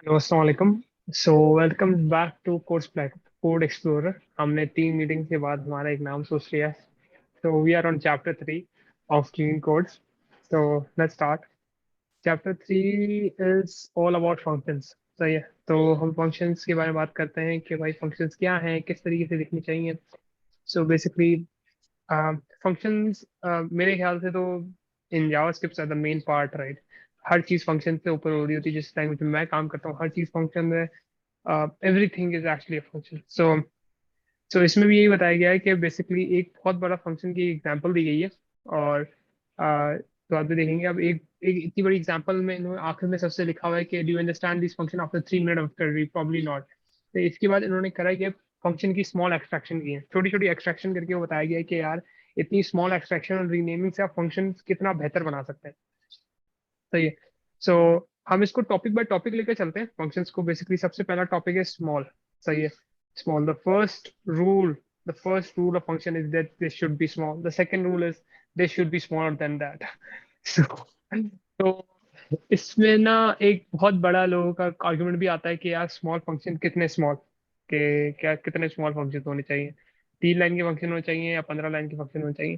Hello अस्सलाम वालेकुम। So welcome back to code explorer. हमने 3 मीटिंग के बाद हमारा एक नाम सोच लिया। So we are on chapter 3 of clean codes. So let's start. Chapter 3 is all about functions. सही है, तो हम फंक्शंस के बारे में बात करते हैं कि भाई फंक्शंस क्या हैं, किस तरीके से लिखनी चाहिए। सो बेसिकली फंक्शंस मेरे ख्याल से तो in JavaScript are the main part, right. हर चीज फंक्शन से ऊपर हो रही होती है। जिस लैंग्वेज में मैं काम करता हूँ हर चीज फंक्शन में। Everything is actually a function. So इसमें भी यही बताया गया है कि बेसिकली एक बहुत बड़ा फंक्शन की एग्जांपल दी गई है। और तो आप भी देखेंगे। अब एक एक इतनी बड़ी एग्जांपल में इन्होंने आखिर में सबसे लिखा हुआ है कि do you understand this function after 3 minute of query, probably not. तो इसके बाद इन्होंने करा है कि फंक्शन की स्मॉल एक्सट्रैक्शन की है, छोटी छोटी एक्सट्रैक्शन करके वो बताया गया है कि यार इतनी स्मॉल एक्सट्रैक्शन और रीनेमिंग से आप फंक्शन कितना बेहतर बना सकते हैं। सही है। सो हम इसको टॉपिक बाय टॉपिक लेकर चलते हैं फंक्शंस को। बेसिकली सबसे पहला टॉपिक है स्मॉल। सही है। Small, the first rule of function is that this should be small. The second rule is this should be smaller than that. So तो इसमें ना एक बहुत बड़ा लोगों का आर्गुमेंट भी आता है कि यार स्मॉल फंक्शन कितने स्मॉल के, क्या कितने स्मॉल फंक्शन होने चाहिए। 3 लाइन के फंक्शन होने चाहिए या 15 लाइन के फंक्शन होने चाहिए।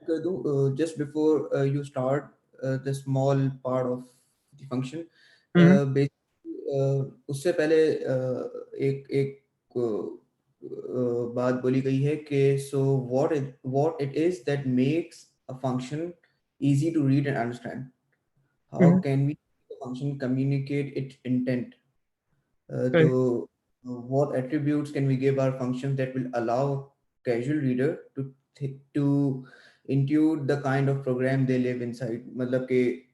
कर दूं just before you start the small part of the function hmm. basically उससे पहले एक एक बात बोली गई है कि so what it is that makes a function easy to read and understand. How hmm. can we the function communicate its intent? सही। तो what attributes can we give our functions that will allow casual reader to intuit the kind of program they live inside? मतलब कि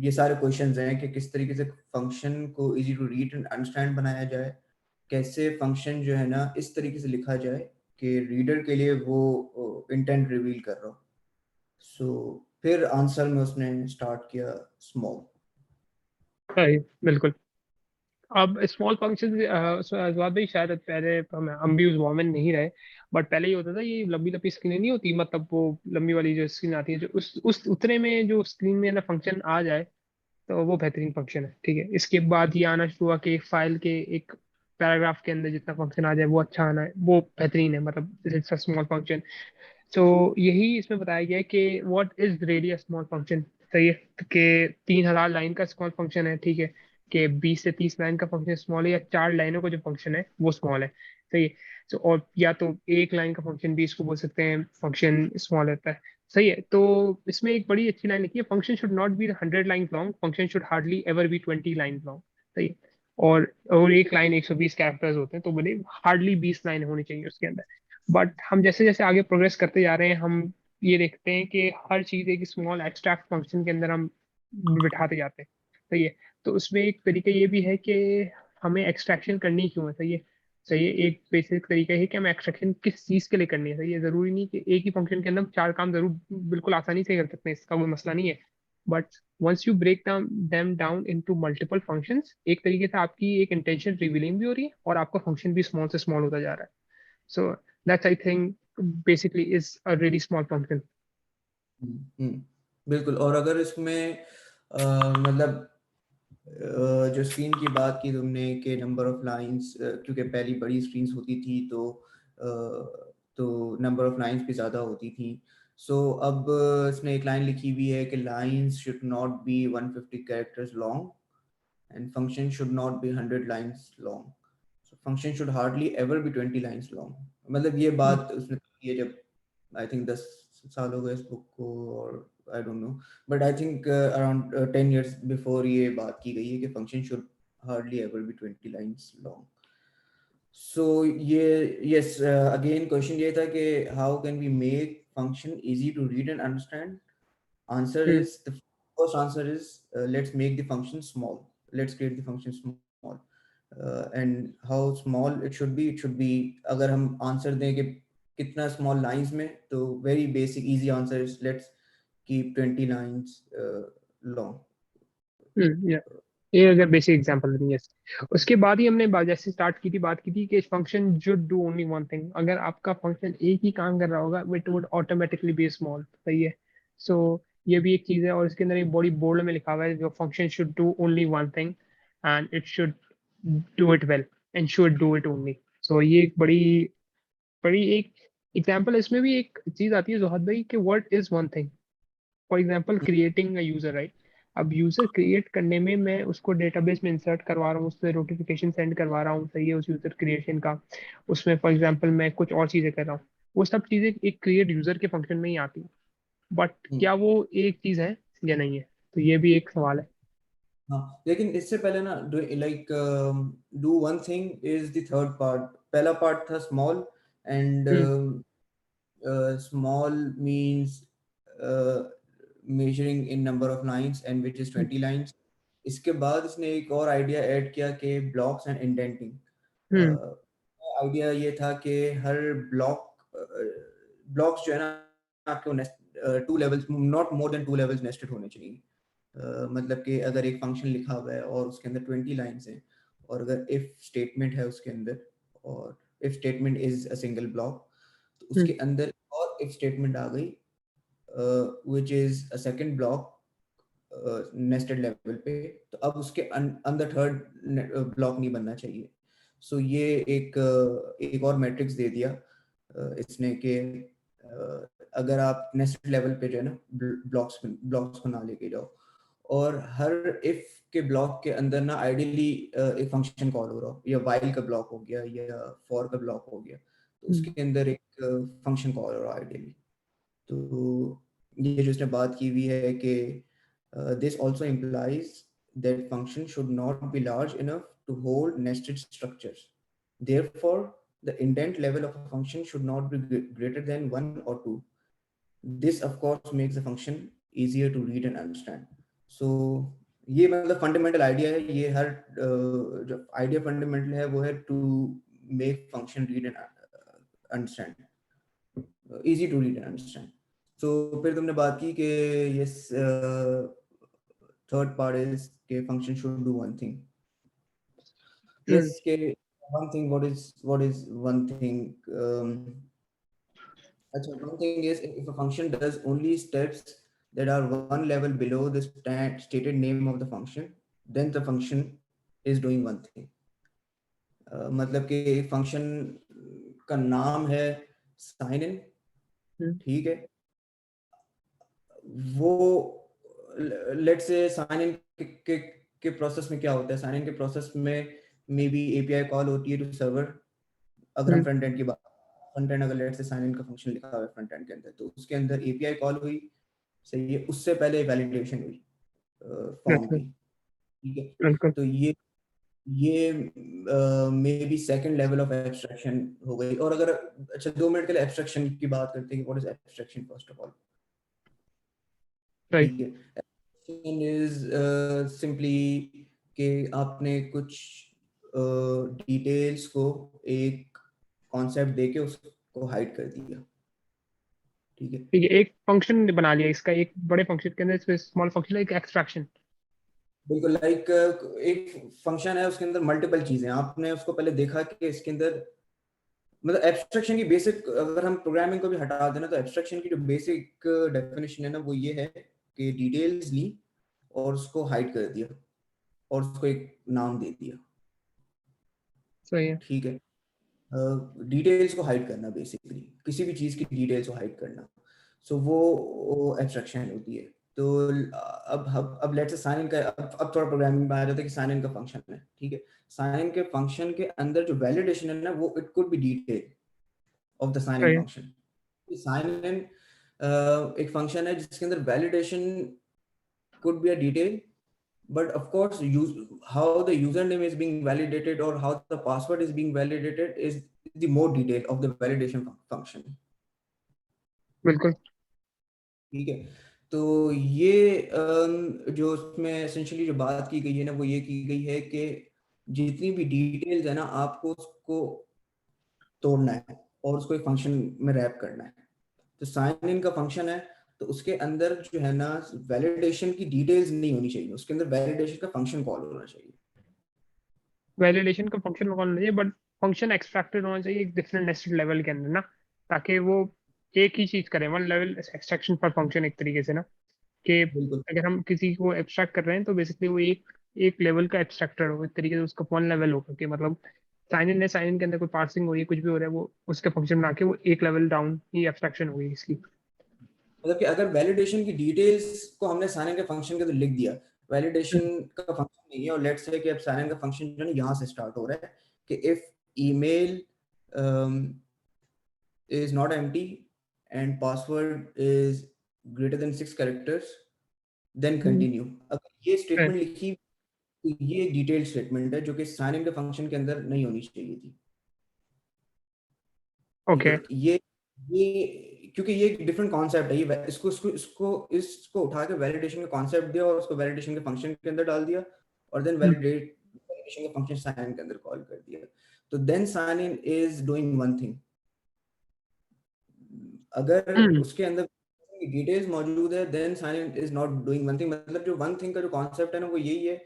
ये सारे questions हैं कि किस तरीके से फंक्शन को easy to read and understand बनाया जाए, कैसे फंक्शन जो है ना इस तरीके से लिखा जाए कि रीडर के लिए वो इंटेंट रिवील कर रहा हो। सो फिर आंसर में उसने स्टार्ट किया स्मॉल। सही, बिल्कुल। अब स्मॉल फंक्शन स्वाद भाई शायद पहले हम भी उस वॉर में नहीं रहे। बट पहले ये होता था, ये लंबी लंबी स्क्रीन नहीं होती, मतलब वो लंबी वाली जो स्क्रीन आती है, जो उस उतने में जो स्क्रीन में ना फंक्शन आ जाए तो वो बेहतरीन फंक्शन है। ठीक है, इसके बाद ये आना शुरू हुआ कि एक फाइल के एक पैराग्राफ के अंदर जितना फंक्शन आ जाए वो अच्छा आना है, वो बेहतरीन है, मतलब इट्स अ स्मॉल फंक्शन। तो यही इसमें बताया गया है कि what is really a small function. सही है, कि 3,000 लाइन का स्मॉल फंक्शन है, ठीक है, कि 20 से 30 लाइन का फंक्शन स्मॉल है, या 4 लाइनों का जो फंक्शन है वो स्मॉल है। सही है। तो और या तो 1 लाइन का फंक्शन भी इसको बोल सकते हैं फंक्शन स्मॉल रहता है। सही है। तो इसमें एक बड़ी अच्छी लाइन लिखी है, function should not be 100 line long, function should hardly ever be 20 line long. सही है। और एक लाइन 120 कैरेक्टर्स होते हैं, तो बोले हार्डली 20 लाइन होनी चाहिए उसके अंदर। बट हम जैसे जैसे आगे प्रोग्रेस करते जा रहे हैं, हम ये देखते हैं कि हर चीज एक स्मॉल एक्सट्रैक्ट फंक्शन के अंदर हम बिठाते जाते हैं। सही है। तो उसमें एक तरीका ये भी है कि हमें एक्सट्रैक्शन करनी क्यों है। सही है। सही है, एक बेसिक तरीका है कि हमें एक्सट्रैक्शन किस चीज के लिए करनी है। सही है, जरूरी नहीं कि एक ही फंक्शन के अंदर हम 4 काम जरूर बिल्कुल आसानी से कर सकते हैं, इसका कोई मसला नहीं है। But once you break down them down into multiple functions, एक तरीके से आपकी एक इंटेंशन रिवीलिंग भी हो रही है और आपका फंक्शन भी स्मॉल से स्मॉल होता जा रहा है। So that's, I think, basically is a really small pumpkin. हम्म, बिल्कुल। और अगर इसमें मतलब जो स्क्रीन की बात की तुमने कि नंबर ऑफ लाइंस, क्योंकि पहली बड़ी स्क्रीन्स होती थी तो नंबर ऑफ लाइंस भी ज़्यादा होती थी। सो अब इसने एक लाइन लिखी हुई है कि lines should not be 150 characters long and function should not be 100 lines long. So function should hardly ever be 20 lines long. मतलब ये Mm. बात उसने की है जब आई थिंक 10 साल हो गए इस बुक को, और I don't know, but I think around 10 years before ये बात की गई है कि function should hardly ever be 20 lines long. So ये यस, अगेन क्वेश्चन ये था कि how can we make function easy to read and understand? Answer Mm. is the first answer is let's make the function small. Let's create the function small. And how small it should be? It should be, अगर हम answer दें कि कितना small lines में, तो very basic easy answer is let's keep 20 lines long. Yeah. ये अगर basic example नहीं है। उसके बाद ही हमने जैसे स्टार्ट की थी, बात की थी कि function should do only one thing. अगर आपका फंक्शन एक ही काम कर रहा होगा it would automatically be small. सही है। सो ये भी एक चीज है, और इसके अंदर एक बड़ी बोल्ड में लिखा हुआ है जो function should do only one thing. and it should do it well and should do it only. So ये एक बड़ी बड़ी एक एग्जांपल, इसमें भी एक चीज आती है जोहद भाई कि what is one thing. For example creating a user, right? अब यूजर क्रिएट करने में मैं उसको डेटाबेस में इंसर्ट करवा रहा हूँ, उससे नोटिफिकेशन सेंड करवा रहा हूँ, सही है, उस यूजर क्रिएशन का। उसमें फॉर एग्जांपल मैं कुछ और चीजें कर रहा हूँ, वो सब चीजें एक क्रिएट यूजर के फंक्शन में ही आती है। बट हम्म। क्या वो एक चीज है या नहीं है? तो ये भी एक सवाल है। हाँ, लेकिन इससे पहले ना like do one thing is the third part. पहला पार्ट था small, and hmm. small means measuring in number of lines and which is 20 lines. इसके बाद इसने एक और आइडिया ऐड किया कि blocks and indenting. Hmm. Idea ये था कि हर ब्लॉक्स जो है ना आपको 2 levels, not more than 2 levels nested होने चाहिए। मतलब कि अगर एक फंक्शन लिखा हुआ है और उसके अंदर 20 लाइंस हैं, और अगर इफ स्टेटमेंट है उसके अंदर, और if statement is a single block, तो हम्म। उसके अंदर और इफ स्टेटमेंट आ गई which is a second block nested level पे, तो अब उसके अंदर थर्ड ब्लॉक नहीं बनना चाहिए। सो ये एक और मैट्रिक्स दे दिया इसने कि अगर आप नेस्टेड लेवल पे जो है ना ब्लॉक्स को ना लेके जाओ, और हर इफ के ब्लॉक के अंदर ना आइडियली एक फंक्शन कॉल हो रहा हो, या वाइल का ब्लॉक हो गया या फॉर का ब्लॉक हो गया, तो हम्म। उसके अंदर एक फंक्शन कॉल हो रहा है आइडियली। तो ये जो इसने बात की हुई है कि this also implies that function should not be large enough to hold nested structures. Therefore, the indent level of a function should not be greater than 1 or 2. This of course makes the function easier to read and understand. So ये मतलब fundamental idea है। ये हर जो idea fundamental है वो है to make function read and understand, easy to read and understand. So फिर तुमने बात की कि यस थर्ड पार्ट इज के function should do one thing. Hmm. Yes के one thing, what is one thing? अच्छा, one thing is if a function does only steps that are one level below the stated name of the function, then the function is doing one thing. मतलब कि एक function का नाम है sign in, हम्म। ठीक है, वो लेट्स से साइन इन के प्रोसेस में क्या होता है, साइन इन के प्रोसेस में मे बी एपीआई कॉल होती है टू सर्वर। अगर हम हम्म। फ्रंट एंड की बात, फ्रंट एंड अगर लेट्स से साइन इन का फंक्शन लिखा हुआ है फ्रंट एंड के अंदर, तो उसके अंदर एपीआई कॉल हुई, सही है, उससे पहले वैलिडेशन हुई फॉर्म अच्छा। की, ठीक है। बिल्कुल। तो ये may be second level of abstraction हो गई। और अगर अच्छा 2 मिनट के लिए एब्स्ट्रैक्शन की बात करते हैं कि what is abstraction first of all, right. ठीक है। एब्स्ट्रैक्शन इज सिंपली कि आपने कुछ डिटेल्स को एक कॉन्सेप्ट देके उसको हाइड कर दिया, ठीक है। ठीक है, एक फंक्शन बना लिया इसका, एक बड़े फंक्शन के अंदर स्मॉल फंक्शन, एक एक्सट्रैक्शन। बिल्कुल, लाइक एक फंक्शन है उसके अंदर मल्टीपल चीजें, आपने उसको पहले देखा कि इसके अंदर मतलब एब्स्ट्रैक्शन की बेसिक, अगर हम प्रोग्रामिंग को भी हटा देना तो एब्स्ट्रैक्शन की जो बेसिक डेफिनेशन है ना वो ये है कि डिटेल्स ली और उसको हाइड कर दिया और उसको एक नाम दे दिया, सही है। ठीक है। डिटेल्स को हाइड करना, बेसिकली किसी भी चीज की डिटेल्स को हाइड करना, सो वो एब्स्ट्रैक्शन होती है। तो अब लेट्स से साइन इन का, अब थोड़ा प्रोग्रामिंग में आ जाता है कि साइन इन का फंक्शन है, ठीक है। साइन इन के फंक्शन के अंदर जो वैलिडेशन है ना वो it could be detail of the sign in सही है। फंक्शन। साइन इन एक फंक्शन है जिसके अंदर validation could be a detail, but of course how the username is being validated or how the password is being validated is the more detail of the validation function, बिल्कुल। ठीक है। तो ये जो उसमें एसेंशियली जो बात की गई है ना वो ये की गई है कि जितनी भी डिटेल्स है ना आपको उसको तोड़ना है और उसको एक फंक्शन में रैप करना है। तो साइन इन का फंक्शन है, तो उसके अंदर जो है ना वैलिडेशन की डिटेल्स नहीं होनी चाहिए, उसके अंदर वैलिडेशन का फंक्शन कॉल होना चाहिए। वैलिडेशन का फंक्शन कॉल होना चाहिए, बट फंक्शन एक्सट्रैक्टेड होना चाहिए एक डिफरेंट नेस्टेड लेवल के अंदर ना, ताकि वो एक ही चीज करे, वन लेवल एक्सट्रैक्शन पर फंक्शन, एक तरीके से ना, कि बिल्कुल। अगर हम किसी को एक्सट्रैक्ट कर रहे हैं तो बेसिकली वो एक एक लेवल का एब्स्ट्रैक्टर हो, एक तरीके से उसका वन लेवल होगा कि मतलब साइन इन के अंदर कोई पार्सिंग हो रही है, कुछ भी हो रहा है, वो उसके फंक्शन बना के वो एक लेवल डाउन ही एब्स्ट्रैक्शन होगी इसकी। मतलब कि अगर वैलिडेशन की डिटेल्स को हमने साइन इन के फंक्शन के अंदर लिख दिया, वैलिडेशन का फंक्शन नहीं है, और लेट्स से कि अब साइन इन का फंक्शन जो है यहाँ से स्टार्ट हो रहा है कि if email is not empty and password is greater than 6 characters, then continue। अगर ये स्टेटमेंट लिखी तो ये एक डिटेल्ड स्टेटमेंट है जो कि साइन इन के फंक्शन के अंदर नहीं होनी चाहिए थी। ठीक ओके। है, ये क्योंकि ये एक डिफरेंट कॉन्सेप्ट है, ये इसको इसको इसको इसको उठा के वैलिडेशन का कॉन्सेप्ट दिया और उसको वैलिडेशन के फंक्शन के अंदर डाल दिया, और देन वैलिडेशन के फंक्शन साइन इन के अंदर कॉल कर दिया। तो then sign in is doing one thing. अगर उसके अंदर डिटेल्स मौजूद है, then sign in is not doing one thing. मतलब जो वन थिंग का जो कॉन्सेप्ट है ना, वो यही है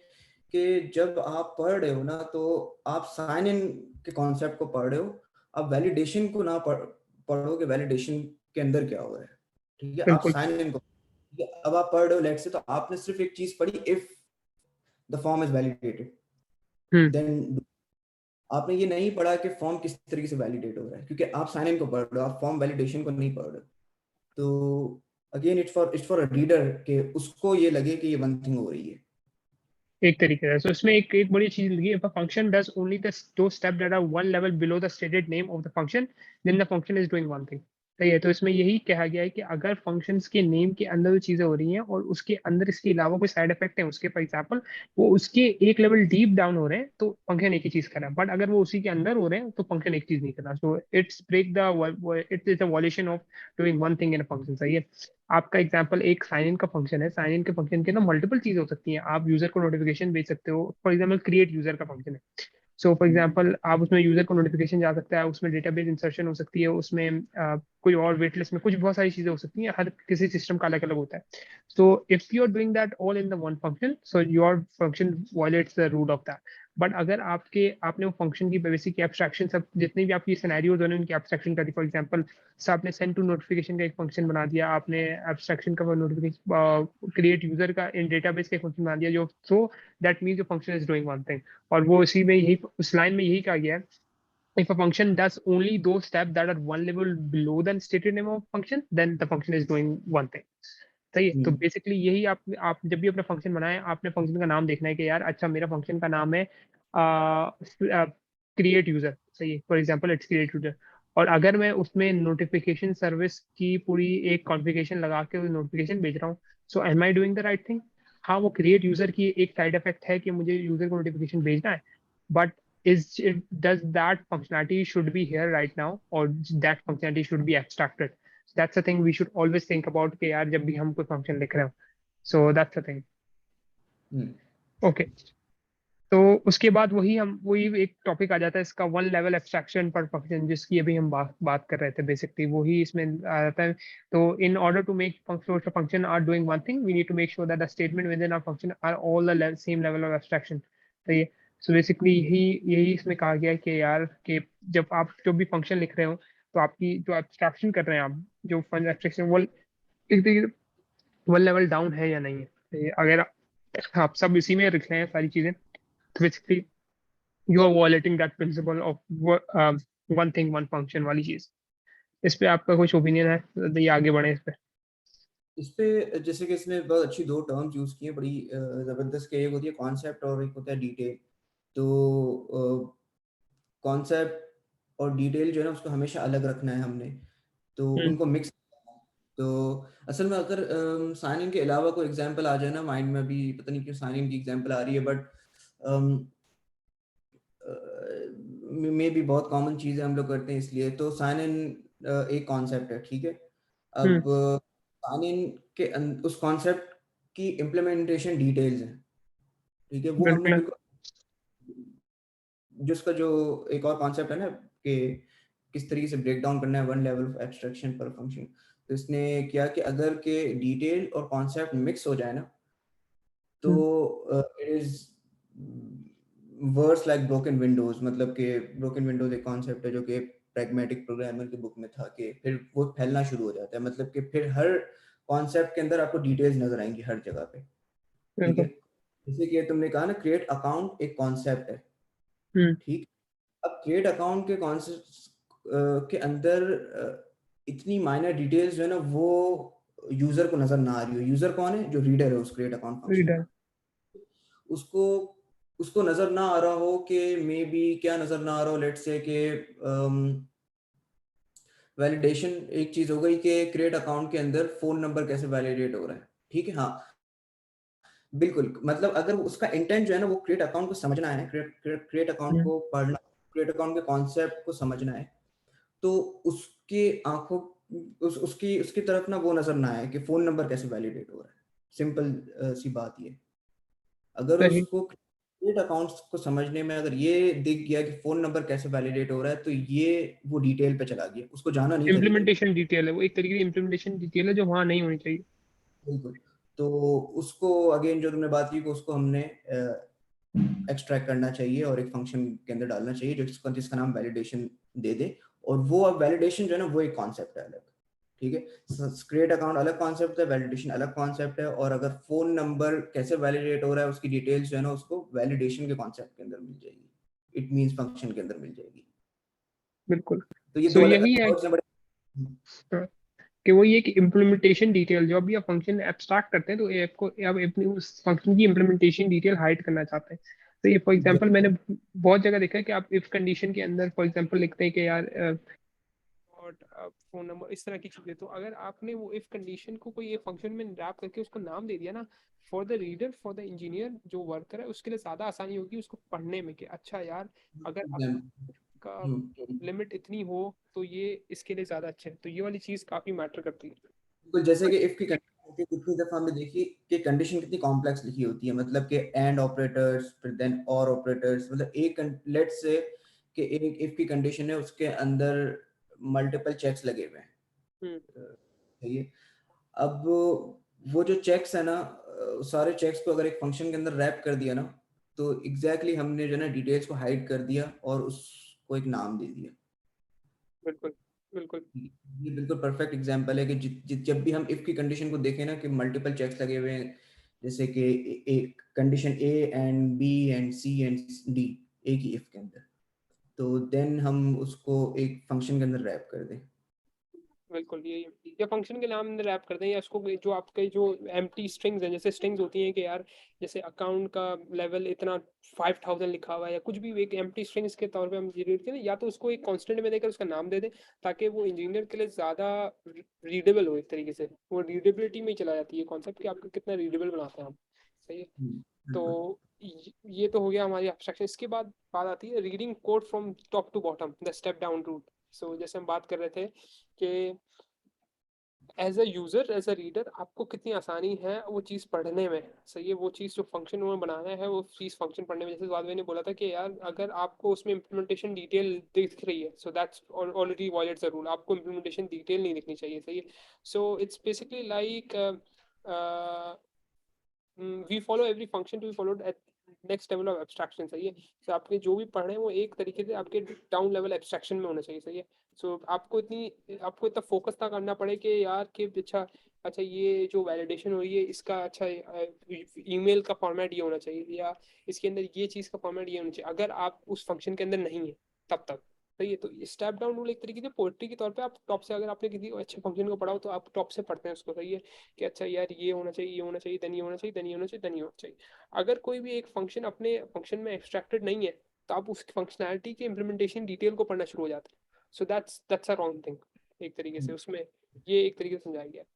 कि जब आप पढ़ रहे हो ना, तो आप साइन इन के कॉन्सेप्ट को पढ़ रहे हो, आप वैलिडेशन को ना पढ़ो कि वैलिडेशन के अंदर क्या हो रहा है। ठीक है, आप बिल्कुल। साइन इन को, अब आप पढ़ रहे हो लेट्स से, तो आपने सिर्फ एक चीज पढ़ी, if the form is validated then. आपने ये नहीं पढ़ा कि फॉर्म किस तरीके से वैलिडेट हो रहा है, क्योंकि आप साइन इन को पढ़ रहे हो, आप फॉर्म वैलिडेशन को नहीं पढ़ रहे हो। तो again it's for a reader कि उसको ये लगे कि ये वन थिंग हो रही है। एक तरीके से, so इसमें एक बड़ी चीज लगी, if a function does only the those steps that are one level below the stated name of the function, then the function is doing one thing। सही है, तो इसमें यही कहा गया है कि अगर फंक्शंस के नेम के अंदर जो चीजें हो रही हैं और उसके अंदर इसके अलावा कोई साइड इफेक्ट है उसके, फॉर एग्जाम्पल वो उसके एक लेवल डीप डाउन हो रहे हैं तो फंक्शन एक ही चीज कर रहा है, बट अगर वो उसी के अंदर हो रहे हैं तो फंक्शन एक चीज नहीं कर रहा। So it's break the it is a violation of doing one thing in a function. सही है। आपका एग्जांपल एक साइन इन का फंक्शन है, साइन इन के फंक्शन के ना मल्टीपल चीज हो सकती हैं। आप यूजर को नोटिफिकेशन भेज सकते हो, फॉर एग्जांपल क्रिएट यूजर का फंक्शन है। सो फॉर एग्जांपल आप उसमें यूजर को नोटिफिकेशन जा सकता है, उसमें डेटाबेस इंसर्शन हो सकती है, उसमें कोई और वेट लिस्ट में कुछ बहुत सारी चीजें हो सकती हैं, हर किसी सिस्टम का अलग अलग होता है। So if you are doing that all in the one function, so your function violates the root of that. But अगर आपने वो फंक्शन की बेसिक एब्स्ट्रैक्शन, सब जितनी भी आपकी सिनेरियोज होने उनकी एब्स्ट्रैक्शन कर दी। फॉर एग्जांपल आपने सेंड टू नोटिफिकेशन का एक फंक्शन बना दिया, आपने एब्स्ट्रैक्शन का नोटिफिकेशन क्रिएट यूजर का इन डेटाबेस का एक फंक्शन बना दिया, जो so that means your function is doing one thing. और वो इसी में यही उस लाइन में यही कहा गया है, if a function does only those steps that are one level below the stated name of function, then the function is doing one thing। सही है, तो बेसिकली यही आप जब भी अपना फंक्शन बनाए, आपने फंक्शन का नाम देखना है कि यार अच्छा मेरा फंक्शन का नाम है क्रिएट यूजर। सही है, for example it's create user. और अगर मैं उसमें नोटिफिकेशन सर्विस की पूरी एक कॉन्फ़िगरेशन लगा के नोटिफिकेशन भेज रहा हूँ, so am I doing the right thing? हाँ, वो क्रिएट यूजर की एक साइड इफेक्ट है कि मुझे यूजर को नोटिफिकेशन भेजना है, but is it does that functionality should be here right now, or that functionality should be abstracted? That's the thing we should always think about कि यार जब भी हम कोई फंक्शन लिख रहे हो। So that's the thing। Okay। तो उसके बाद वही एक टॉपिक आ जाता है इसका, वन लेवल एब्स्ट्रैक्शन पर फंक्शन, जिसकी अभी हम बात कर रहे थे। बेसिकली वही इसमें आ जाता है। तो in order to make function are doing one thing, we need to make sure that the statement within our function are all the same level of abstraction. तो ये, सो बेसिकली यही यही इसमें कहा गया है कि यार कि जब आप जो भी फंक्शन लिख रहे हो, तो आपकी जो एब्स्ट्रैक्शन कर रहे हैं आप, जो एब्स्ट्रैक्शन वो वन लेवल डाउन है या नहीं है। तो अगर आप सब इसी में लिख रहे हैं सारी चीजें, तो basically you are violating that principle of one thing one function वाली चीज। इस पे आपका कुछ ओपिनियन है तो ये आगे बढ़े इस पे। इस पे जैसे कि इसने बहुत अच्छी दो टर्म्स यूज की है, बड़ी जबरदस्त के, एक होती है कॉन्सेप्ट और एक होता है डिटेल। तो कॉन्सेप्ट और डिटेल जो है ना, उसको हमेशा अलग रखना है हमने, तो उनको मिक्स। तो असल में अगर साइन इन के अलावा कोई एग्जांपल आ जाए ना माइंड में, अभी पता नहीं क्यों साइन इन की एग्जांपल आ रही है, बट मे भी बहुत कॉमन चीज है, हम लोग करते हैं इसलिए। तो साइन इन एक कॉन्सेप्ट है, ठीक है। अब साइन इन के उस कॉन्सेप्ट की इम्प्लीमेंटेशन डिटेल्स हैं, ठीक है। वो हमने बिल्कुल। बिल्कुल, जिसका जो एक और कॉन्सेप्ट है ना कि किस तरीके से ब्रेक डाउन करना है वन लेवल ऑफ एब्स्ट्रैक्शन पर फंक्शन, तो इसने किया कि अगर के डिटेल और कॉन्सेप्ट मिक्स हो जाए ना, तो it is words like broken Windows. मतलब कि ब्रोकन विंडोज एक कॉन्सेप्ट है जो कि प्रैग्मेटिक प्रोग्रामर की बुक में था, कि फिर वो फैलना शुरू हो जाता है। मतलब कि फिर हर कॉन्सेप्ट के अंदर आपको डिटेल्स नजर आएंगी हर जगह पे, ठीक बिल्कुल। है। जैसे कि तुमने कहा ना, क्रिएट अकाउंट एक कॉन्सेप्ट है, ठीक। अब क्रिएट अकाउंट के कॉन्सेप्ट के अंदर इतनी माइनर डिटेल्स जो है ना वो यूजर को नजर ना आ रही हो। यूजर कौन है? जो रीडर है उस क्रिएट अकाउंट फंक्शन रीडर। का। उसको उसको नजर ना आ रहा हो कि मे बी क्या नजर ना आ रहा हो, लेट्स से कि वैलिडेशन एक चीज हो गई कि क्रिएट अकाउंट के अंदर फोन नंबर कैसे वैलिडेट हो रहा है, ठीक है। हाँ, बिल्कुल, मतलब अगर उसका इंटेंट जो है ना वो क्रिएट अकाउंट को समझना है, क्रिएट अकाउंट को पढ़ना, क्रिएट अकाउंट के कॉन्सेप्ट को समझना है, तो उसके आंखों उसकी उसकी तरफ ना वो नजर ना आए कि फोन नंबर कैसे वैलिडेट हो रहा है। सिंपल सी बात ये। अगर सही। उसको क्रिएट अकाउंट्स को समझने में अगर ये दिख गया कि फोन नंबर कैसे वैलिडेट हो रहा है, तो ये वो डिटेल पे चला गया, उसको जाना नहीं चाहिए था। इम्प्लीमेंटेशन डिटेल है वो, एक तरीके की इम्प्लीमेंटेशन डिटेल है जो वहां नहीं होनी चाहिए। बिल्कुल। तो उसको अगेन जो तुमने बात की कि उसको हमने एक्सट्रैक्ट करना चाहिए और एक फंक्शन के अंदर डालना चाहिए जिसका नाम वैलिडेशन दे दे। और वो अब वैलिडेशन जो है ना वो एक कॉन्सेप्ट है अलग, ठीक है। क्रिएट अकाउंट अलग कॉन्सेप्ट है, वैलिडेशन अलग कॉन्सेप्ट है। और अगर फोन नंबर कैसे वैलिडेट हो रहा है उसकी डिटेल्स जो है ना उसको वैलिडेशन के कॉन्सेप्ट के अंदर मिल जाएगी, इट मींस फंक्शन के अंदर मिल जाएगी। बिल्कुल। तो ये सो दो अलग यही अलग है वर्ड्स हैं बड़े। कि वो ये कि इम्प्लीमेंटेशन डिटेल जो अभी आप फंक्शन एब्स्ट्रैक्ट करते हैं, तो ये आपको आप अपनी उस फंक्शन की इम्प्लीमेंटेशन डिटेल हाइड करना चाहते हैं। तो ये फॉर एग्जांपल मैंने बहुत जगह देखा है कि आप इफ कंडीशन के अंदर फॉर एग्जांपल लिखते हैं कि यार और फोन नंबर इस तरह की चीजें, तो अगर आपने वो इफ कंडीशन को कोई एक फंक्शन में रैप करके उसको नाम दे दिया ना, for the reader, for the engineer जो वर्कर है उसके लिए ज्यादा आसानी होगी उसको पढ़ने में कि अच्छा यार अगर आपका लिमिट इतनी हो तो ये इसके लिए ज्यादा अच्छा है। तो ये वाली चीज काफी मैटर करती है। बिल्कुल, जैसे कि इफ की कंडीशन होती है, कितनी दफा हमने देखी कि कंडीशन कितनी कॉम्प्लेक्स लिखी होती है। मतलब कि एंड ऑपरेटर्स, फिर देन और ऑपरेटर्स, मतलब एक लेट्स से कि एक इफ की कंडीशन है उसके अंदर मल्टीपल चेक्स लगे हुए हैं, हम्म। सही है। अब वो जो चेक्स है ना, सारे चेक्स को अगर एक फंक्शन के अंदर रैप कर दिया ना, तो एग्जैक्टली हमने जो है ना डिटेल्स को हाइड कर दिया और उसको एक नाम दे दिया। बिल्कुल बिल्कुल। ये बिल्कुल परफेक्ट एग्जांपल है कि जब भी हम इफ की कंडीशन को देखें ना कि मल्टीपल चेक्स लगे हुए हैं, जैसे कि एक condition A and B and C and D एक ही इफ के अंदर, तो देन हम उसको एक फंक्शन के अंदर रैप कर दें। बिल्कुल ये या फंक्शन के नाम में रैप कर दें, या उसको जो आपके जो एम्प्टी स्ट्रिंग्स हैं, जैसे स्ट्रिंग्स होती हैं कि यार जैसे अकाउंट का लेवल इतना 5000 लिखा हुआ है या कुछ भी, एक एम्प्टी स्ट्रिंग्स के तौर पे हम रीड करें, या तो उसको एक कांस्टेंट में देकर उसका नाम दे दें ताकि वो इंजीनियर के लिए ज़्यादा रीडेबल हो। एक तरीके से वो रीडेबिलिटी में ही चला जाती है कॉन्सेप्ट कि आपको कितना रीडेबल बनाते हैं हम। सही है। तो बिल्कुल। ये तो हो गया हमारी एब्स्ट्रैक्शन। इसके बाद बात आती है reading code from top to bottom, the step down rule. So जैसे हम बात कर रहे थे कि as a user, as a reader आपको कितनी आसानी है वो चीज़ पढ़ने में। सही है। वो चीज़ जो फंक्शन उन्होंने बनाया है वो चीज़ फंक्शन पढ़ने में, जैसे बाद ने बोला था कि यार अगर आपको उसमें इम्प्लीमेंटेशन डिटेल दिख रही है so that's already violate the rule, आपको इम्प्लीमेंटेशन डिटेल नहीं दिखनी चाहिए। सही है। So it's basically like we follow every function to be followed at next level of abstraction. सही है। तो आपके जो भी पढ़ रहे हैं वो एक तरीके से आपके डाउन लेवल एब्स्ट्रैक्शन में होना चाहिए। सही है। सो आपको इतना फोकस ना करना पड़े कि यार कि अच्छा अच्छा ये जो वैलिडेशन हो रही है इसका अच्छा ईमेल का फॉर्मेट ये होना चाहिए, या इसके अंदर ये चीज़ का फॉर्मेट ये होना चाहिए, अगर आप उस फंक्शन के अंदर नहीं है तब तक। सही है। तो स्टेप डाउन रूल एक तरीके से पोएट्री के तौर पे आप टॉप से, अगर आपने किसी अच्छे फंक्शन को पढ़ा हो तो आप टॉप से पढ़ते हैं उसको। सही है। कि अच्छा यार ये होना चाहिए, ये होना चाहिए, देन ये होना चाहिए, देन ये होना चाहिए, देन ये होना चाहिए। अगर कोई भी एक फंक्शन अपने फंक्शन में एक्सट्रैक्टेड नहीं है तो आप उस फंक्शनैलिटी के इम्प्लीमेंटेशन डिटेल को पढ़ना शुरू हो जाते हैं। So that's a wrong thing एक तरीके से उसमें, ये एक तरीके से समझाया गया है।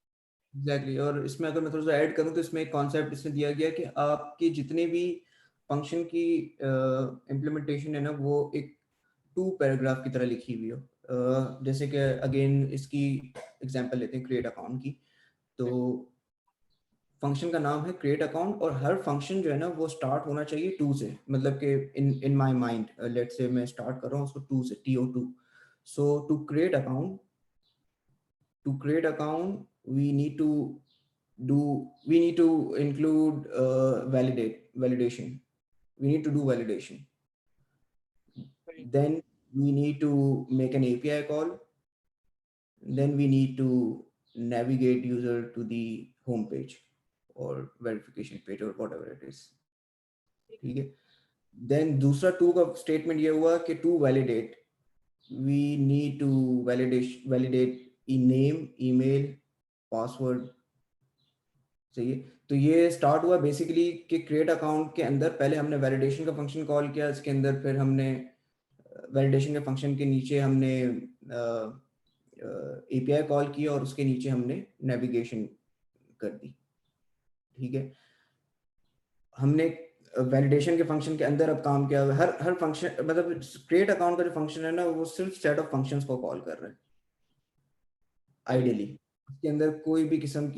एग्जैक्टली। और इसमें अगर मैं थोड़ा सा ऐड करूं तो इसमें एक कॉन्सेप्ट इसमें दिया गया कि आपके जितने भी फंक्शन की इम्प्लीमेंटेशन है ना वो एक टू पैराग्राफ की तरह लिखी हुई हो। जैसे कि अगेन इसकी एग्जांपल लेते हैं क्रिएट अकाउंट की। तो फंक्शन का नाम है क्रिएट अकाउंट और हर फंक्शन जो है ना वो स्टार्ट होना चाहिए टू से। मतलब कि in in my mind let's say मैं स्टार्ट कर रहा हूँ उसको टू से, TO2। So to create account we need to do we need to include validation. We need to do validation. Then we need to make an API call. Then we need to navigate user to the home page or verification page or whatever it is. ठीक है। Then दूसरा to का statement ये हुआ कि to validate we need to validate e name, email, password. सही है। तो ये स्टार्ट हुआ बेसिकली कि क्रिएट अकाउंट के अंदर पहले हमने वैलिडेशन का फंक्शन कॉल किया, इसके अंदर फिर हमने वैलिडेशन के फंक्शन के नीचे हमने एपीआई कॉल किया और उसके नीचे हमने नेविगेशन कर दी। ठीक है। हमने वैलिडेशन के फंक्शन के अंदर अब काम किया, हर हर फंक्शन मतलब क्रिएट अकाउंट का जो फंक्शन है ना वो सिर्फ सेट ऑफ फंक्शंस को कॉल कर रहा है आइडियली। उसके अंदर कोई भी किस्म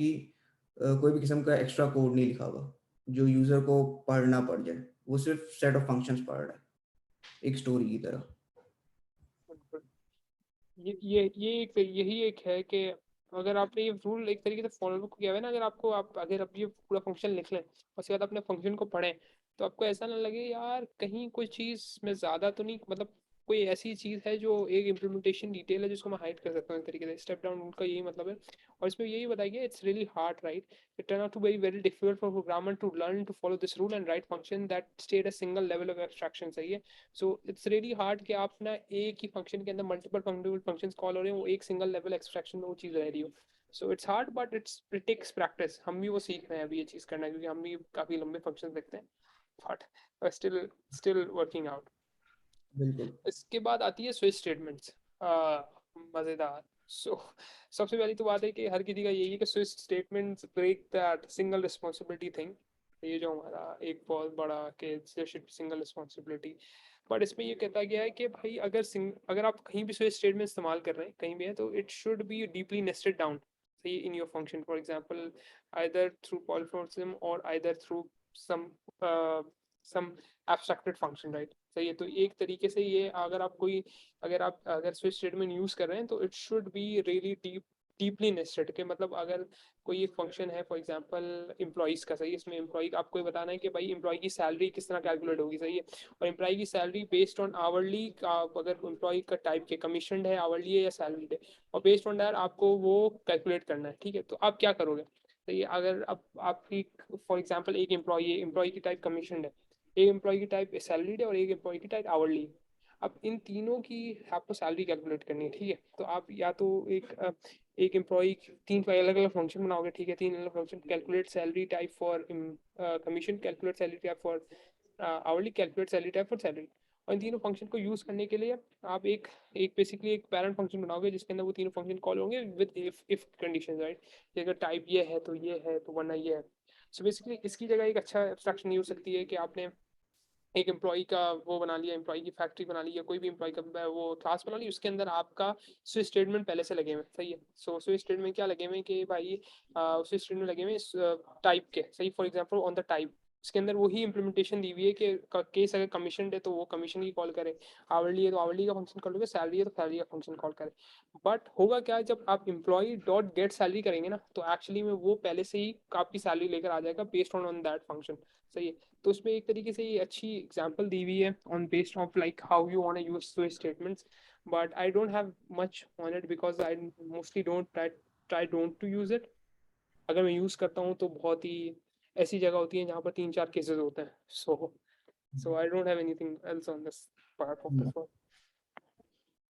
का एक्स्ट्रा कोड नहीं लिखा हुआ जो यूजर को पढ़ना पड़ जाए, वो सिर्फ सेट ऑफ फंक्शंस पढ़ रहा है एक स्टोरी की तरह। बिल्कुल। ये एक यही एक है कि अगर आपने ये रूल एक तरीके से फॉलो किया हुआ है ना, अगर आप ये पूरा फंक्शन लिख लें और उसके बाद अपने फंक्शन को पढ़ें, तो आपको ऐसा ना लगे यार कहीं कोई चीज़ में ज़्यादा तो नहीं, मतलब कोई ऐसी चीज़ है जो एक इम्प्लीमेंटेशन डिटेल है जिसको मैं हाइड कर सकता हूँ एक तरीके से। स्टेप डाउन रूल का यही मतलब है। और इसमें यही बताया गया, it's really hard right, it turn out to be very difficult for programmer to learn to follow this rule and write function that stay at a single level of abstraction. सही है। सो इट्स रियली हार्ड कि आप ना एक ही function के अंदर multiple functions call हो रहे हैं, वो एक सिंगल लेवल एक्सट्रैक्शन में वो चीज़ रह रही हो। So it's hard but it takes practice. हम भी वो सीख रहे हैं अभी ये चीज़ करना, क्योंकि हम भी काफ़ी लंबे फंक्शन देखते हैं, but still still working out. बिल्कुल। इसके बाद आती है स्विच स्टेटमेंट्स। मज़ेदार। सबसे पहली तो बात है कि हर किसी का यही है कि switch statements break that single responsibility thing. ये जो हमारा एक बहुत बड़ा कि सिंगल रिस्पॉन्सिबिलिटी। बट इसमें ये कहता गया है कि भाई अगर आप कहीं भी स्विच स्टेटमेंट इस्तेमाल कर रहे हैं कहीं भी है, तो it should be deeply nested down, सही, in your function. For example either through polymorphism और either through some some abstracted function, right. सही है। तो एक तरीके से ये अगर स्विच स्टेटमेंट यूज कर रहे हैं तो it should be really deeply nested के, मतलब अगर कोई एक फंक्शन है फॉर एग्जांपल एम्प्लॉइज का, सही है, इसमें एम्प्लॉय आपको ये बताना है कि भाई एम्प्लॉय की सैलरी किस तरह कैलकुलेट होगी, सही है, और एम्प्लॉय की सैलरी बेस्ड ऑन आवरली, अगर एम्प्लॉय का टाइप के कमीशन है, आवरली है या सैलरी है, और बेस्ड ऑन दैट आपको वो कैलकुलेट करना है। ठीक है। तो आप क्या करोगे, सही है, अगर अब आपकी फॉर एग्जांपल एक एम्प्लॉय की टाइप कमीशन है, एक एम्प्लॉय की टाइप सैलरीड है और एक एम्प्लॉय की टाइप आवरली है। अब इन तीनों की आपको सैलरी कैलकुलेट करनी है। ठीक है। तो आप या तो एक एम्प्लॉय तीन अलग अलग फंक्शन बनाओगे। ठीक है। तीन अलग function, calculate salary type for commission, calculate salary type for hourly, calculate salary type for salary. और इन तीनों फंक्शन को यूज करने के लिए आप एक एक बेसिकली एक पैरेंट फंक्शन बनाओगे जिसके अंदर वो तीनों फंक्शन कॉल होंगे विद इफ कंडीशन, राइट। अगर टाइप ये है तो ये है, तो वरना ये है। सो बेसिकली इसकी जगह एक अच्छा एब्स्ट्रैक्शन ये हो सकती है कि आपने एक एम्प्लॉय का वो बना लिया, एम्प्लॉय की फैक्ट्री बना ली, या कोई भी एम्प्लॉय का वो क्लास बना ली, उसके अंदर आपका स्विच स्टेटमेंट पहले से लगे हुए, सही है। सो स्विच स्टेटमेंट क्या लगे हुए कि भाई स्विच स्टेटमेंट लगे हुए टाइप के, सही, for example on the type उसके अंदर वही इंप्लीमेंटेशन दी हुई है कि केस अगर कमीशन है तो वो कमीशन की कॉल करे, आवरली है तो आवरली का फंक्शन कॉल करे, सैलरी है तो सैलरी का फंक्शन कॉल करे। बट होगा क्या, जब आप एम्प्लॉय डॉट गेट सैलरी करेंगे ना, तो एक्चुअली में वो पहले से ही आपकी सैलरी लेकर आ जाएगा बेस्ड ऑन दैट फंक्शन, सही है। तो उसमें एक तरीके से ये अच्छी एग्जांपल दी हुई है on based of like how you want to use switch statements. But I don't have much on it because I mostly don't try don't to use it. अगर मैं यूज करता हूँ तो बहुत ही ऐसी जगह होती है जहाँ पर तीन चार केसेस होते हैं। So I don't have anything else on this part of this one.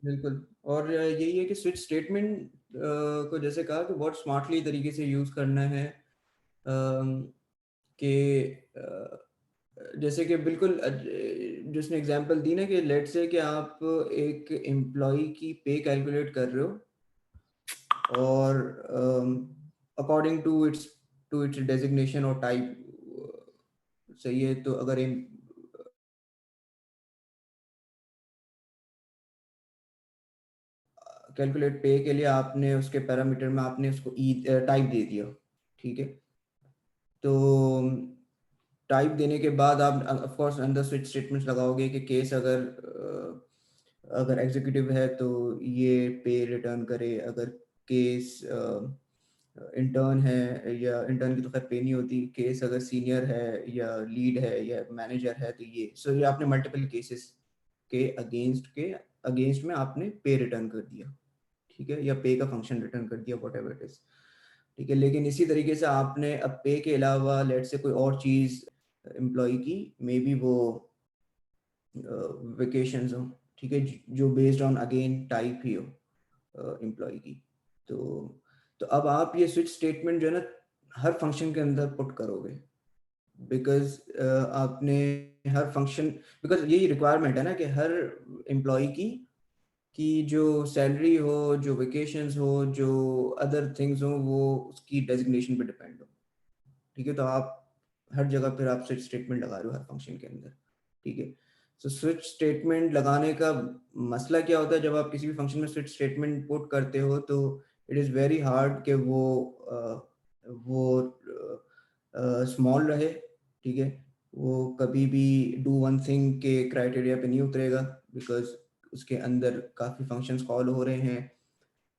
बिल्कुल। और यही है कि स्विच स्टेटमेंट को जैसे कहा कि बहुत स्मार्टली तरीके से यूज करना है, कि जैसे कि बिल्कुल जिसने एग्जांपल दी ना कि लेट्स से कि आप एक एम्प्लॉय की पे कैलकुलेट कर रहे हो और अकॉर्डिंग टू इट्स डेजिग्नेशन और टाइप, सही है। तो अगर कैलकुलेट पे के लिए आपने उसके पैरामीटर में आपने उसको ई टाइप दे दिया, ठीक है। तो टाइप देने के बाद आप ऑफ कोर्स अंदर स्विच स्टेटमेंट्स लगाओगे कि केस अगर एग्जीक्यूटिव है तो ये पे रिटर्न करे, अगर केस इंटर्न है, या इंटर्न की तो खैर पे नहीं होती, केस अगर सीनियर है या लीड है या मैनेजर है तो ये, सो ये आपने मल्टीपल केसेस के अगेंस्ट में आपने पे रिटर्न कर दिया, ठीक है, या पे का फंक्शन रिटर्न कर दिया, वट एवर इट इज, ठीक है। लेकिन इसी तरीके से आपने अब पे के अलावा लेट से कोई और चीज एम्प्लॉय की, मे बी वो वेकेशंस हो, ठीक है, जो बेस्ड ऑन अगेन टाइप ही हो एम्प्लॉय की। तो अब आप ये स्विच स्टेटमेंट जो है ना हर फंक्शन के अंदर पुट करोगे, बिकॉज आपने हर फंक्शन, बिकॉज यही रिक्वायरमेंट है ना कि हर एम्प्लॉय की जो सैलरी हो, जो वेकेशंस हो, जो अदर थिंग्स हो, वो उसकी डेजिग्नेशन पे डिपेंड हो, ठीक है। तो आप हर जगह फिर आप स्विच स्टेटमेंट लगा रहे हो हर फंक्शन के अंदर, ठीक है। सो स्विच स्टेटमेंट लगाने का मसला क्या होता है, जब आप किसी भी फंक्शन में स्विच स्टेटमेंट पुट करते हो तो इट इज़ वेरी हार्ड कि वो स्मॉल रहे, ठीक है। वो कभी भी डू वन थिंग के क्राइटेरिया पे नहीं उतरेगा, बिकॉज उसके अंदर काफ़ी फंक्शंस कॉल हो रहे हैं,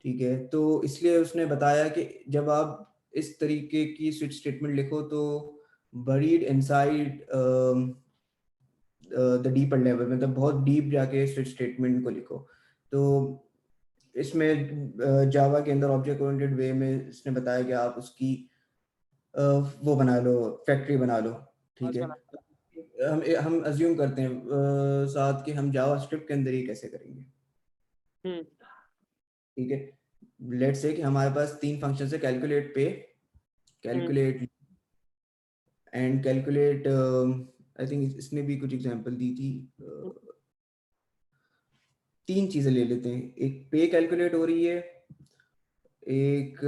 ठीक है। तो इसलिए उसने बताया कि जब आप इस तरीके की स्विच स्टेटमेंट लिखो तो buried inside the deeper level, मतलब बहुत डीप जाके स्विच स्टेटमेंट को लिखो। तो इसमें जावा के अंदर ऑब्जेक्ट ओरिएंटेड वे में इसने बताया कि आप उसकी वो बना लो, फैक्ट्री बना लो, ठीक आज है। बना। हम अज्यूम करते हैं साथ कि हम जावा स्क्रिप्ट के अंदर ही कैसे करेंगे, हम्म। ठीक है। लेट्स से कि हमारे पास 3 फंक्शन है, calculate pay, hmm. Calculate and calculate, I think इसने भी कुछ एग्जांपल दी थी। 3 चीजें ले लेते हैं, एक पे कैलकुलेट हो रही है, एक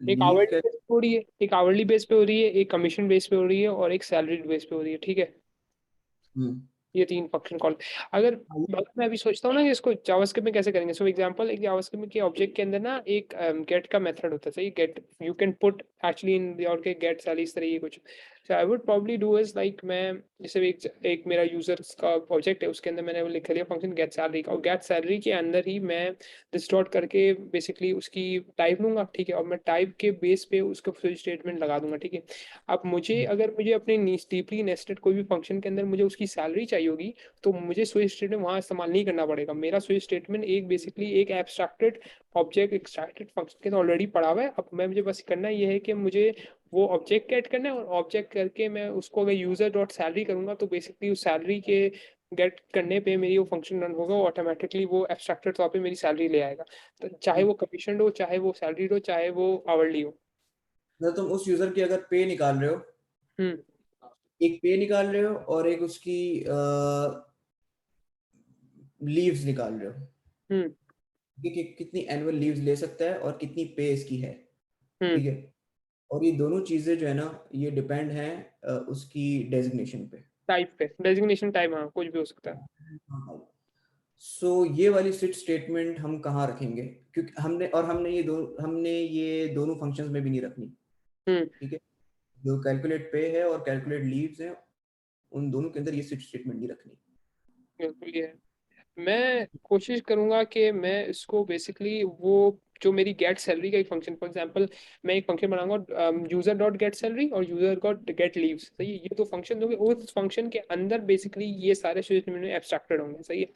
एक लीव आवरली बेस पे हो रही है, एक आवरली बेस पे हो रही है, एक कमीशन बेस पे हो रही है, और एक सैलरी बेस पे हो रही है, ठीक है। ये 3 फंक्शन कॉल। अगर अगर मैं अभी सोचता हूँ ना कि इसको जावास्क्रिप्ट में कैसे करेंगे, सो एग्जांपल, एक जावास्क्रिप्ट के ऑब्जेक्ट के अंदर ना एक गेट का मेथड होता है, सही, get you can put actually in your के गेट सैलरी, इस तरह की कुछ। So I would probably do is like, मैं जैसे एक मेरा यूजर्स का प्रोजेक्ट है, उसके अंदर मैंने वो लिख लिया फंक्शन गेट सैलरी का, और गेट सैलरी के अंदर ही मैं दिस डॉट करके बेसिकली उसकी टाइप लूंगा, ठीक है, और मैं टाइप के बेस पे उसको स्विच स्टेटमेंट लगा दूंगा, ठीक है। अब मुझे, अगर मुझे अपने डीपली नेस्टेड कोई भी फंक्शन के अंदर मुझे उसकी सैलरी चाहिए होगी, तो मुझे स्विच स्टेटमेंट वहां इस्तेमाल नहीं करना पड़ेगा। मेरा स्विच स्टेटमेंट एक बेसिकली एक एब्स्ट्रैक्टेड ऑब्जेक्ट एक्सट्रैक्टेड फंक्शन के अंदर ऑलरेडी पड़ा हुआ है। अब मैं मुझे बस करना ये है कि मुझे वो ऑब्जेक्ट गेट करना है, और ऑब्जेक्ट करके मैं उसको अगर यूजर डॉट सैलरी करूंगा तो बेसिकली उस सैलरी के गेट करने पे मेरी वो फंक्शन रन होगा, ऑटोमेटिकली वो एब्स्ट्रैक्टेड तौर पे मेरी सैलरी ले आएगा। तो चाहे वो कमीशन हो, चाहे वो सैलरी हो, चाहे वो आवरली हो। मतलब तुम उस यूजर की अगर पे निकाल रहे हो, हम्म। एक पे निकाल रहे हो और एक उसकी लीव्स निकाल रहे हो हम्म। कि कितनी एनुअल लीव्स ले सकता है और कितनी पे इसकी है, हम्म। ठीक है। और ये दोनों चीजें जो है ना ये डिपेंड हैं उसकी डेजिग्नेशन पे। टाइप पे, डेजिग्नेशन टाइप, हाँ, कुछ भी हो सकता है। सो ये वाली स्विच स्टेटमेंट हम कहाँ रखेंगे, क्योंकि हमने ये दोनों फंक्शंस में भी नहीं रखनी, हम्म। ठीक है। जो कैलकुलेट पे है और कैलकुलेट लीव्स है, उन दोनों के अंदर ये स्विच स्टेटमेंट नहीं रखनी। बिल्कुल ये है। मैं कोशिश करूंगा कि मैं इसको बेसिकली वो जो मेरी गेट सैलरी का एक फंक्शन, फॉर एग्जांपल, मैं एक फंक्शन बनाऊंगा यूजर डॉट गेट सैलरी और यूजर डॉट गेट लीव्स, सही है। ये दो फंक्शन होंगे, उस फंक्शन के अंदर बेसिकली ये सारे स्टेटमेंट में एब्स्ट्रैक्टेड होंगे, सही है।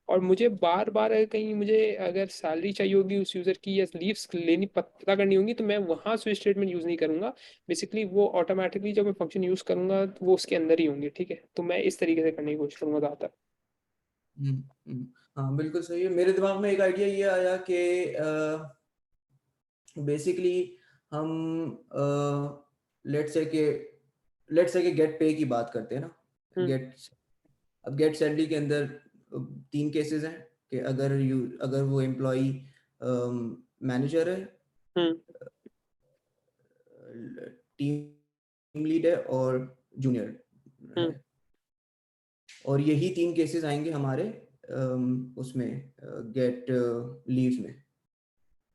और मुझे बार बार अगर कहीं मुझे अगर सैलरी चाहिए होगी उस यूजर की, या लीव्स लेनी पता करनी होगी, तो मैं वहां स्विच स्टेटमेंट यूज नहीं करूंगा। बेसिकली वो ऑटोमेटिकली जब मैं फंक्शन यूज करूंगा तो वो उसके अंदर ही होंगे, ठीक है। तो मैं इस तरीके से करने की कोशिश करूंगा ज्यादातर। हम्म, हम्म, हाँ बिल्कुल सही है। मेरे दिमाग में एक आइडिया ये आया कि बेसिकली हम लेट्स से कि गेट पे की बात करते हैं ना, हम्म। गेट, अब गेट सैलरी के अंदर 3 केसेस हैं कि अगर वो एम्प्लॉय मैनेजर है, हम्म। टीम लीड है और जूनियर है, हम्म। और यही 3 केसेस आएंगे हमारे उसमें गेट लीव्स में,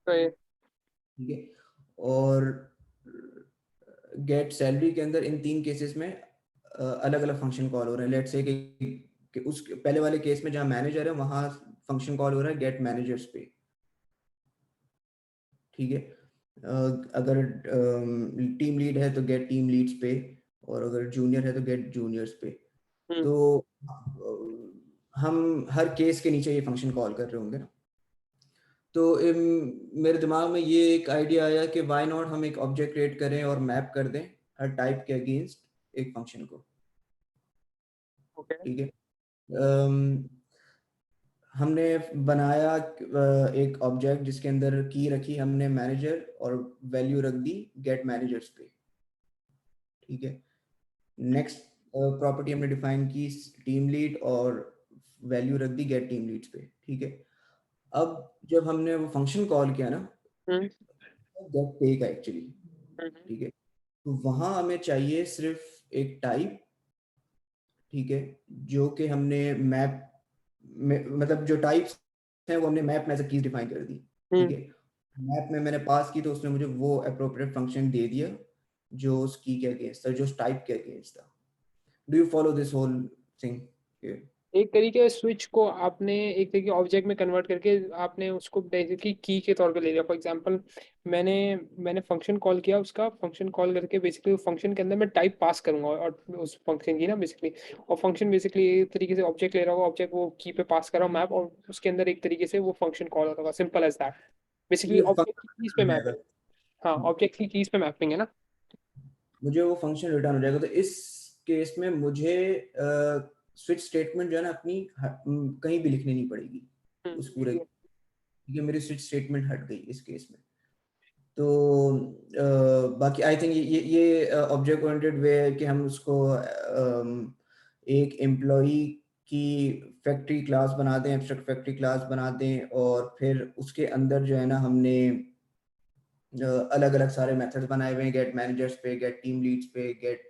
तो ये ठीक है। और गेट सैलरी के अंदर इन 3 केसेस में अलग अलग फंक्शन कॉल हो रहे हैं। लेट्स से कि उस पहले वाले केस में जहां मैनेजर है वहां फंक्शन कॉल हो रहा है गेट मैनेजर्स पे, ठीक है। अगर टीम लीड है तो गेट टीम लीड्स पे, और अगर जूनियर है तो गेट जूनियर्स पे। हम्म। तो हम हर केस के नीचे ये फंक्शन कॉल कर रहे होंगे ना। तो मेरे दिमाग में ये एक आइडिया आया कि व्हाई नॉट हम एक ऑब्जेक्ट क्रिएट करें और मैप कर दें हर टाइप के अगेंस्ट एक फंक्शन को। ठीक है। हमने बनाया एक ऑब्जेक्ट जिसके अंदर की रखी हमने मैनेजर और वैल्यू रख दी गेट मैनेजर्स पे। ठीक है। नेक्स्ट प्रॉपर्टी हमने डिफाइन की टीम लीड और वैल्यू रख दी गेट टीम लीड्स पे। ठीक है। अब जब हमने वो फंक्शन कॉल किया ना गेट पे का एक्चुअली, ठीक है, तो वहां हमें चाहिए सिर्फ एक टाइप, ठीक है, जो कि हमने मैप में मतलब जो टाइप्स हैं वो हमने मैप में एज अ की डिफाइन कर दी। ठीक है। मैप में मैंने पास की तो उसने मुझे वो अप्रोप्रिएट फंक्शन दे दिया जो उस की के अगेंस्ट था, जो उस टाइप के अगेंस्ट था। Do you follow this whole thing? एक तरीके स्विच को आपने एक तरीके ऑब्जेक्ट में कन्वर्ट करके आपने उसको बेसिकली की के तौर पे ले लिया। फॉर एग्जांपल मैंने मैंने फंक्शन कॉल किया, उसका फंक्शन कॉल करके बेसिकली फंक्शन के अंदर मैं टाइप पास करूंगा और उस फंक्शन की ना बेसिकली, और फंक्शन बेसिकली एक तरीके से ऑब्जेक्ट ले रहा होगा, ऑब्जेक्ट वो की पे पास कर रहा हूँ मैप, और उसके अंदर एक तरीके से वो फंक्शन कॉल होगा। सिंपल एज दैट, बेसिकली मुझे ऑब्जेक्ट की कीज पे फंक्शन मैप है। हाँ, ऑब्जेक्ट की कीज पे मैपिंग है ना। मुझे वो फंक्शन रिटर्न हो जाएगा। तो इस केस में मुझे स्विच स्टेटमेंट जो है ना अपनी कहीं भी लिखनी नहीं पड़ेगी उस पूरे। ये मेरी स्विच स्टेटमेंट हट गई इस केस में। तो बाकी आई थिंक ये ऑब्जेक्ट ओरिएंटेड वे है कि हम उसको एक एम्प्लॉई की फैक्ट्री क्लास बना दें, एब्स्ट्रैक्ट फैक्ट्री क्लास बना दें, और फिर उसके अंदर जो है ना हमने अलग अलग सारे मेथड्स बनाए हुए हैं, गेट मैनेजर्स पे, गेट टीम लीड्स पे, गेट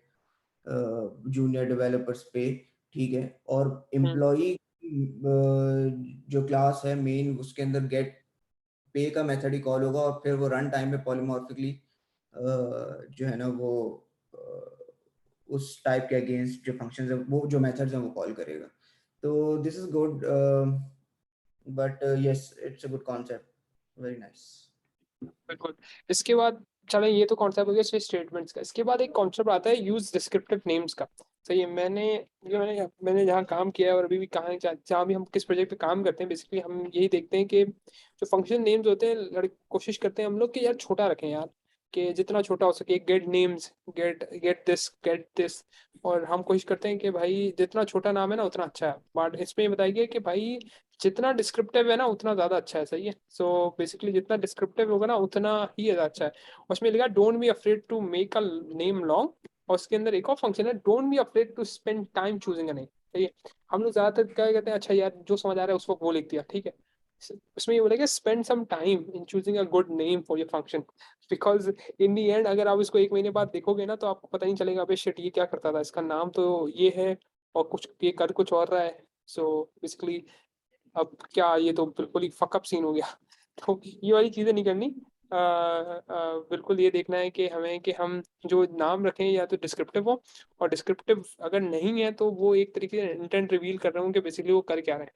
जूनियर डेवलपर्स पे। ठीक है। और एम्प्लॉई जो क्लास है मेन, उसके अंदर गेट पे का मेथड ही कॉल होगा, और फिर वो रन टाइम में पॉलीमॉर्फिकली जो है ना वो उस टाइप के अगेंस्ट जो फंक्शंस है वो जो मेथड्स हैं वो कॉल करेगा। तो this is good, but yes it's a good concept, very nice. बिल्कुल। इसके बाद चलो, ये तो कॉन्सेप्ट हो गया स्विच स्टेटमेंट्स का। इसके बाद एक कॉन्सेप्ट आता है यूज डिस्क्रिप्टिव नेम्स का। सही है। मैंने जहाँ काम किया है और अभी भी कहाँ जहाँ भी हम किस प्रोजेक्ट पे काम करते हैं, बेसिकली हम यही देखते हैं कि जो फंक्शन नेम्स होते हैं, कोशिश करते हैं हम लोग कि यार छोटा रखें यार, कि जितना छोटा हो सके। गेट नेम्स, गेट दिस, और हम कोशिश करते हैं कि भाई जितना छोटा नाम है ना उतना अच्छा है। बट इसमें ये बताया गया कि भाई जितना डिस्क्रिप्टिव है ना उतना ज्यादा अच्छा है। सही है। सो बेसिकली जितना डिस्क्रिप्टिव होगा ना उतना ही ज्यादा अच्छा है। उसमें लिखा don't be afraid to make a name long, और उसके अंदर एक और फंक्शन है don't be afraid to spend time choosing a name. सही है। हम लोग ज्यादातर क्या कहते हैं, अच्छा यार जो समझ आ रहा है उसको वो लिख दिया, ठीक है। उसमें ये बोलेगा spend some time in choosing a good name for your function, because in the end अगर आप इसको एक महीने बाद देखोगे ना तो आपको पता नहीं चलेगा अबे शिट ये क्या करता था, इसका नाम तो ये है और कुछ ये कर कुछ और रहा है। सो बेसिकली अब क्या, ये तो बिल्कुल ही फकअप सीन हो गया। तो ये वाली चीजें नहीं करनी। बिल्कुल ये देखना है कि हमें कि हम जो नाम रखें या तो डिस्क्रिप्टिव हो, और डिस्क्रिप्टिव अगर नहीं है तो वो एक तरीके से इंटेंट रिवील कर रहे हो कि बेसिकली वो कर क्या रहे हैं।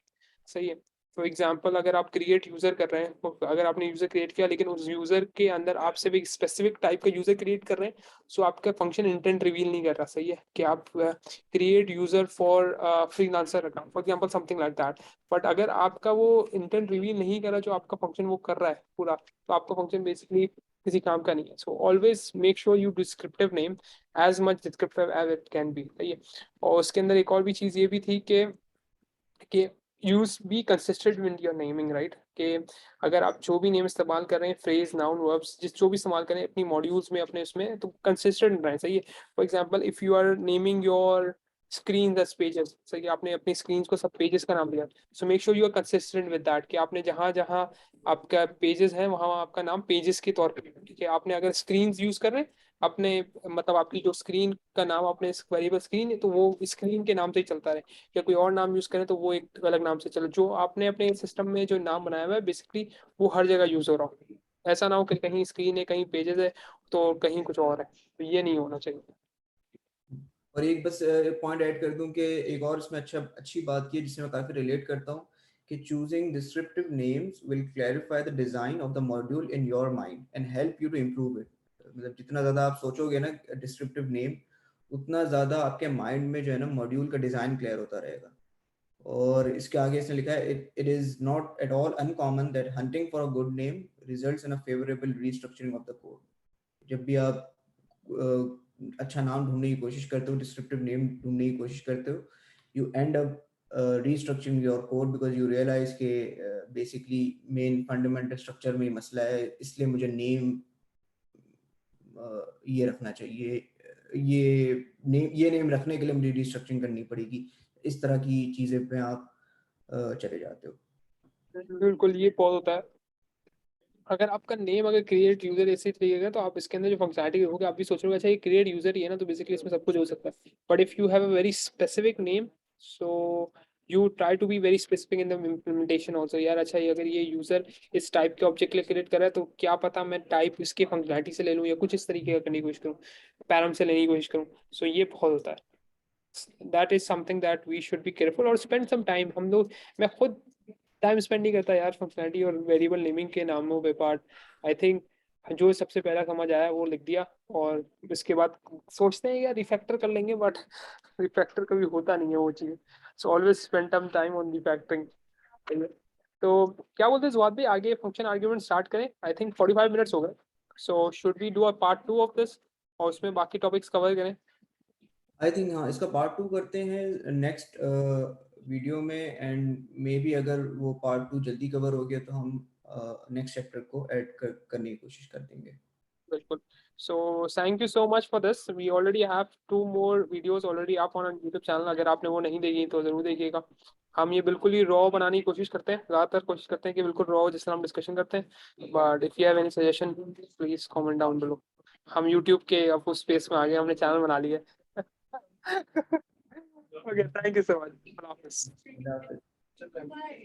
सही है। फॉर एग्जाम्पल अगर आप क्रिएट यूजर कर रहे हैं, तो अगर आपने यूजर क्रिएट किया लेकिन उस यूजर के अंदर आप सिर्फ एक स्पेसिफिक टाइप का यूजर क्रिएट कर रहे हैं, सो आपका फंक्शन इंटेंट रिवील नहीं कर रहा। सही है। कि आप create user for freelancer account for example, something like that. But अगर आपका वो इंटेंट रिवील नहीं कर रहा जो आपका फंक्शन वो कर रहा है पूरा, तो आपका फंक्शन बेसिकली किसी काम का नहीं है। So always make sure you descriptive name as much descriptive as it can be. सही है। और उसके अंदर एक और भी चीज ये भी थी कि use be consistent with your naming, right. कि अगर आप जो भी नेम इस्तेमाल कर रहे हैं, फ्रेज, नाउन, वर्ब्स, जिस जो भी इस्तेमाल करें अपनी मॉड्यूल्स में अपने उसमें, तो कंसिस्टेंट रहें। सही है। For example if you are naming your screen as pages, सही है, आपने अपनी स्क्रीन को सब पेजेस का नाम दिया, so make sure you are consistent with that कि आपने जहां जहां आपका पेजेस है वहां आपका नाम पेजेस के तौर पे। ठीक है। आपने अगर स्क्रीन यूज कर रहे हैं अपने, मतलब आपकी जो स्क्रीन का नाम अपने वेरिएबल स्क्रीन है तो वो स्क्रीन के नाम से ही चलता रहे, या कोई और नाम यूज करें तो वो एक अलग नाम से चले। जो आपने अपने सिस्टम में जो नाम बनाया हुआ है बेसिकली वो हर जगह यूज हो रहा हो। ऐसा ना हो कि कहीं स्क्रीन है कहीं पेजेस है तो कहीं कुछ और है, तो ये नहीं होना चाहिए। और एक बस एक पॉइंट ऐड कर दूं कि एक और इसमें अच्छी बात की है जिससे मैं काफी रिलेट करता हूँ कि choosing descriptive names will clarify the design of the module in your mind and help you to improve it। मतलब जितना ज्यादा आप सोचोगे ना डिस्क्रिप्टिव नेम, उतना ज्यादा आपके माइंड में जो है ना मॉड्यूल का डिजाइन क्लियर होता रहेगा। और इसके आगे इसने लिखा है it is not at all uncommon that hunting for a good name results in a favourable restructuring of the code. जब भी आप अच्छा नाम ढूंढने की कोशिश करते हो, डिस्क्रिप्टिव नेम ढूंढने की कोशिश करते हो, you end up restructuring your code because you realize के बेसिकली मेन फंडामेंटल स्ट्रक्चर में ही मसला है, इसलिए मुझे नेम ये रखना चाहिए, ये नेम रखने के लिए मुझे रीस्ट्रक्चरिंग करनी पड़ेगी। इस तरह की चीजें पे आप चले जाते हो। बिल्कुल, ये बहुत होता है। अगर आपका नेम अगर क्रिएट यूजर ऐसे तरीके का, तो आप इसके अंदर जो फंक्शनलिटी होगी आप भी सोच रहे हो अच्छा ये क्रिएट यूजर ही है ना, तो बेसिकली इसमें सब कुछ हो सकता है। But if you have a very specific name, so you try to be very specific in the implementation also. यार अच्छा ये अगर ये यूजर इस टाइप के ऑब्जेक्ट के लिए क्रिएट कर रहा है, तो क्या पता मैं टाइप इसके फंक्शनलिटी से ले लूँ या कुछ इस तरीके का करने की कोशिश करूँ, पैरम से लेने की कोशिश करूँ। सो ये बहुत होता है। That is something that we should be careful और स्पेंड सम टाइम। हम लोग, मैं खुद टाइम स्पेंड नहीं करता यार फंक्शनैलिटी और वेरिएबल नेमिंग के नामों पे। पार्ट आई थिंक जो सबसे पहला समझ आया वो लिख दिया, और इसके बाद सोचते हैं यार रिफैक्टर कर लेंगे, बट रिफैक्टर कभी होता नहीं है वो चीज़। So always spend some time on refactoring. तो क्या बोलते हैं जवाब भी, आगे फंक्शन आर्ग्यूमेंट स्टार्ट करें? आई थिंक 45 मिनट्स हो गए। So should we do a part 2 of this और उसमें बाकी टॉपिक्स कवर करें? आई थिंक हाँ, इसका पार्ट 2 करते हैं नेक्स्ट वीडियो में, एंड मे बी अगर वो पार्ट 2 जल्दी कवर हो गया तो हम नेक्स्ट चैप्टर को करने की कोशिश कर देंगे। बिल्कुल। So thank you so much for this. We already have 2 more videos already up on YouTube channel, अगर आपने वो नहीं देखी तो जरूर देखिएगा। हम ये बिल्कुल ही रॉ बनाने की कोशिश करते हैं, ज़्यादातर कोशिश करते हैं कि बिल्कुल रॉ जिस तरह हम डिस्कशन करते हैं। But if you have any suggestion please comment down below. हम यूट्यूब के अब उस स्पेस में आ गए, हमने चैनल बना लिया। Okay, thank you so much. अल्लाह हाफिज़।